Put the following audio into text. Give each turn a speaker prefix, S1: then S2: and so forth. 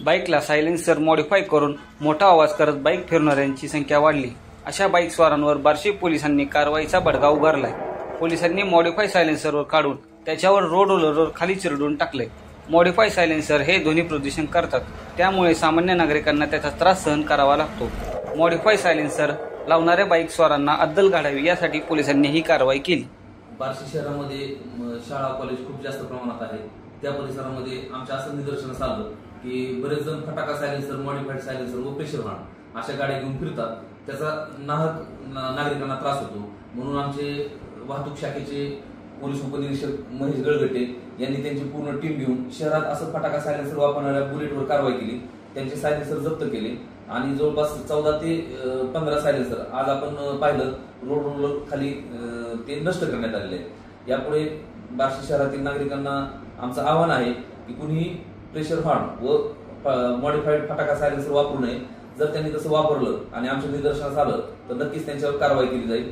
S1: बाईकला silencer modify करून मोठा आवाज करत बाईक फिरवणाऱ्यांची संख्या वाढली। अशा बाईक स्वारांवर बार्शी पोलिसांनी कारवाईचा बडगा उगारलाय। पोलिसांनी मॉडिफाय सायलेन्सरवर काढून त्याच्यावर रोड रोलरवर खाली चिरडून टाकले। मॉडिफाय सायलेन्सर हे ध्वनी प्रदूषण करतात, त्यामुळे सामान्य नागरिकांना त्याचा त्रास सहन करावा लागतो। मॉडिफाय सायलेन्सर लावणाऱ्या बाईक स्वारांना अद्दल घडावी यासाठी पोलिसांनी ही कारवाई केली।
S2: बार्शी शहरामध्ये शाळा कॉलेज खूप जास्त प्रमाणात आहे। त्या परिसरामध्ये आमच्या असं निदर्शनास आलं की बरेच जण फटाका सायलेन्सर, मॉडिफाईड सायलेन्सर व प्रेशर व्हॅन अशा गाड्या घेऊन फिरतात। त्याचा नाहक नागरिकांना त्रास होतो, म्हणून आमचे वाहतूक शाखेचे पोलीस उपनिरीक्षक महेश गळगटे यांनी त्यांची पूर्ण टीम घेऊन शहरात असं फटाका सायलेन्सर वापरणाऱ्या बुलेटवर कारवाई केली। त्यांचे सायलेन्सर जप्त केले आणि जवळपास 14 ते 15 सायलेन्सर आज आपण पाहिलं रोड रोलर खाली ते नष्ट करण्यात आलेले आहेत। यापुढे बार्शी शहरातील नागरिकांना आमचं आव्हान आहे की कुणीही प्रेशर व्हॅन व मॉडिफाईड फटाका सायलेन्सर वापरू नये। जर त्यांनी तसं वापरलं आणि आमच्या निदर्शनास आलं तर नक्कीच त्यांच्यावर कारवाई केली जाईल।